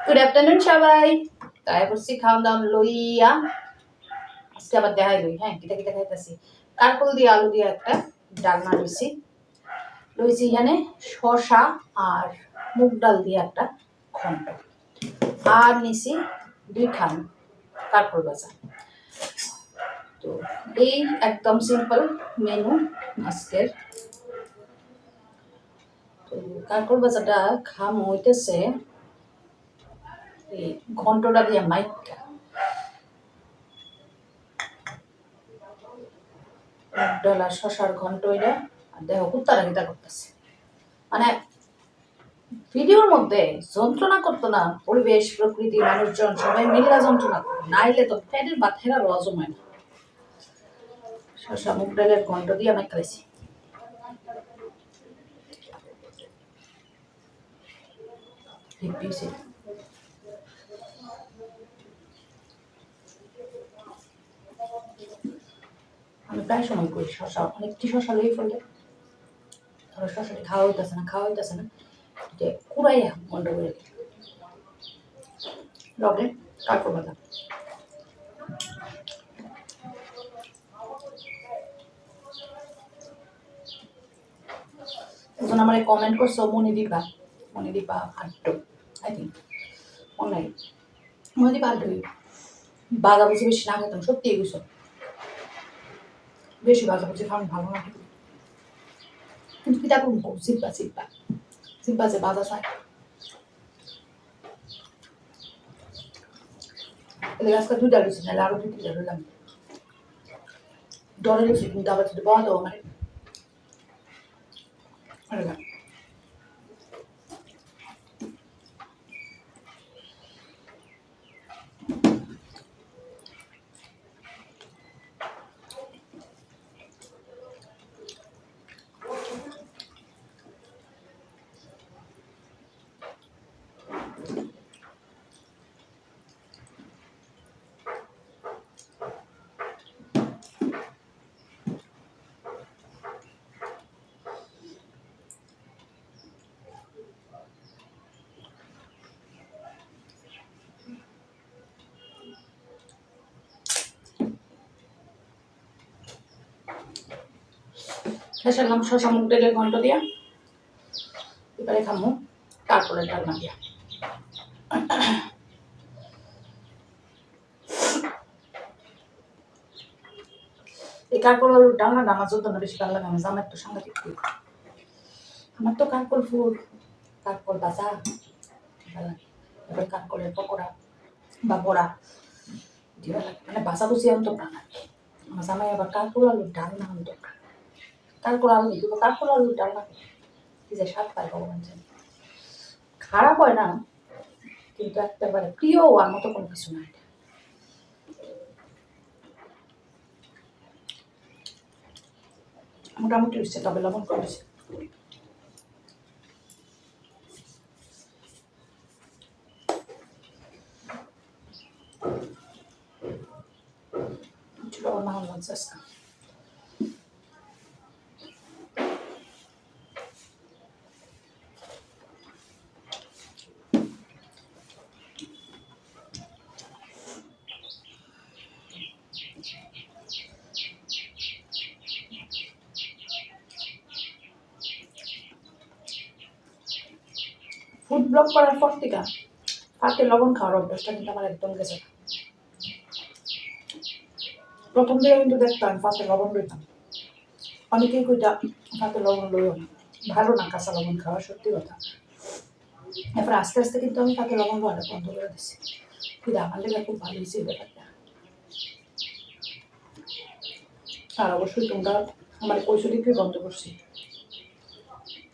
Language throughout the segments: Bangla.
গুড আফটারনুন সবাই। তাই করছি খাওয়া দাওয়া লইয়া আজকে আবার দেখাই লই। হ্যাঁ, কিটা কিটা খাইতেছি। কারকল দিয়ে আলু দিয়ে একটা ডালনা লইছি। এখানে শসা আর মুগ ডাল দিয়ে একটা ঘন্ট, আর নিছি 2 খান কারকল ভাজা। তো এই একদম সিম্পল মেনু আজকের। তো কারকল ভাজাটা খাম হইতেছে এই ঘন্টটা দিয়ে মাইকা ডলার শশার ঘন্ট এটা। আর দেখো কুত্তারা গীতা করতেছে, মানে ভিডিওর মধ্যে যন্ত্রণা করতো না, পরিবেশ প্রকৃতি মানুষজন সবাই মিল্লা যন্ত্রণা করতো, নাইলে তো পেটের বাথেরা হজম হয় না। শশা মুগ ডালের ঘন্ট দিয়ে আমি খাইছি। আমি প্রায় সময় করি শশা, অনেকটি শশা লই ফেললে ধরো শশাটি খাওয়া হইতেছে না যে কুড়াই বন্ধ করে লগে কারকল ভাজা। এখন আমার কমেন্ট করছো মনিদীপা আড্ডু, আই থিঙ্ক অনলাইন মনিদীপা আড্ডু বাজা বুঝি বেশি না খেতাম, সত্যি বুঝছো বেশি বাজা বুঝি খাওয়ানো ভালো না, কিন্তু কিতা করবো জিব্বা যে বাজা চায় এলে আজকে 2টা রয়েছে, নাহলে আরো 2-3টা রইলাম ডরে রয়েছে, কিন্তু আবার যদি বন্ধ মানে শেষ হলাম শশা মুগ ডালের ঘন্ট দিয়া। এবারে খামো কারকলের ডালনা দিয়া। এই কারকল আলুর ডালনাটা আমার যত না বেশি ভালো লাগে, আমার জামাই তো সাংঘাতিক প্রিয়। আমার তো কারকল ফুল, কারকল ভাজা ভালো লাগে, এবার কারকলের পকোড়া বা বড়া ভালো লাগে, মানে ভাজা ভুজি আনতো প্রাণ আর কি। আমার জামাই আবার কারকল আলুর ডালনা আনতো প্রাণ। কারকল আলু দিব, কারকল আলুর ডালনা কি যে স্বাদ পায় ভগবান জানে। খারাপ হয় না, কিন্তু একেবারে প্রিয় হওয়ার মতো কোনো কিছু না এটা। মোটামুটি হচ্ছে, তবে লবণ করেছে। লবণ না হলে আজকে ফুড ব্লগ করার পর থেকে হাতে লবণ খাওয়ার অভ্যাসটা কিন্তু আমার একদম গেছে। প্রথম দিকে কিন্তু দেখতাম পাতে লবণ লইতাম, অনেকেই কইটা পাতে লবণ লইও না, ভালো না কাঁচা লবণ খাওয়া, সত্যি কথা। এরপর আস্তে আস্তে কিন্তু আমি পাতে লবণ খাওয়াটা বন্ধ করে দিচ্ছি, কিন্তু আমার লেগে খুব ভালো হয়েছে ব্যাপারটা। আর অবশ্যই তোমরা আমার কৈশোরীকে বন্ধ করছি,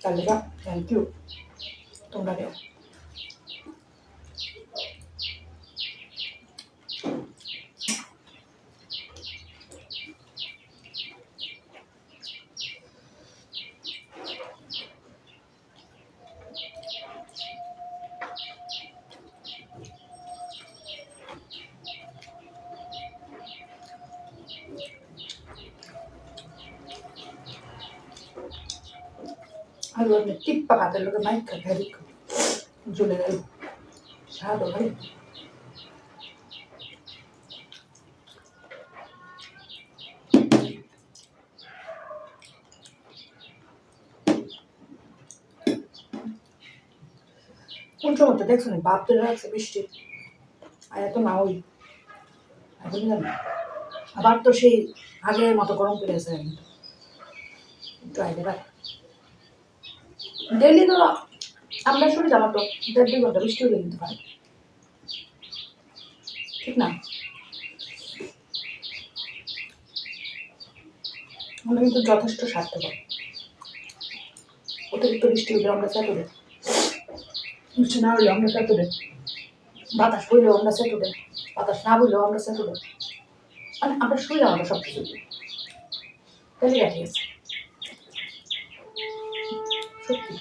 তার লেগে থ্যাংক ইউ তোমরা দেও। Allora, metti il patate, allora mai cagare giù le স্বাদ ভালো। কোন সময় দেখছো না বাপ ধরে রাখছে বৃষ্টি, আর এত না ওই এখন জানি আবার তো সেই আগের মতো গরম পড়ে আছে একটু আগে রাখ ডেলি তো আমরা শুনি জামা তো 1.5-2 ঘন্টা বৃষ্টি হলে কিন্তু পারে, ঠিক না? আমরা কিন্তু যথেষ্ট স্বার্থপর। অতিরিক্ত বৃষ্টি হলে আমরা চেতো দেয়, বৃষ্টি না হইলেও আমরা চেতো দেয়, বাতাস বইলেও আমরা চেতো দেয়, বাতাস না বইলেও আমরা চেতো দেয়, মানে আমরা শুইলে আমরা সব কিছু দিই। তাহলে ঠিক আছে সত্যি।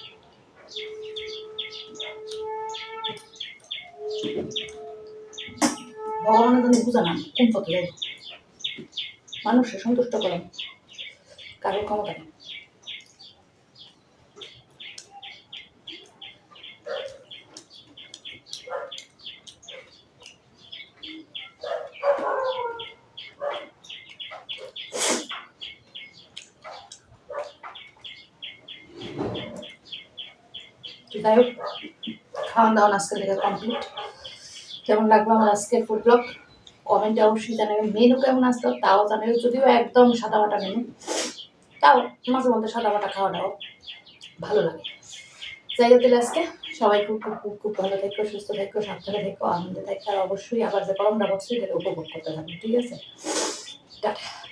ভগবানের জন্য বুঝা না কোন পথে যাই, মানুষকে সন্তুষ্ট করেন কারোর ক্ষমতা নেই। যাই হোক, খাওয়ান দাওয়ান আজকে থেকে কমপ্লিট। কেমন লাগলো আমার আজকের ফুড ব্লগ কমেন্টে অবশ্যই জানাবেন। মেনু কেমন আসতো তাও জানাবেন, যদিও একদম সাদা বাটা মেনু, তাও মাঝে মধ্যে সাদা বাটা খাওয়াটাও ভালো লাগে। জায়গা দিলে আজকে সবাই খুব খুব খুব খুব ভালো থেকো, সুস্থ থেকো, সাবধানে থেকো, আনন্দে থেকো, আর অবশ্যই আবার যে গরমটা পড়ছে সেটা উপভোগ করতে থাকবে। ঠিক আছে, টাটা।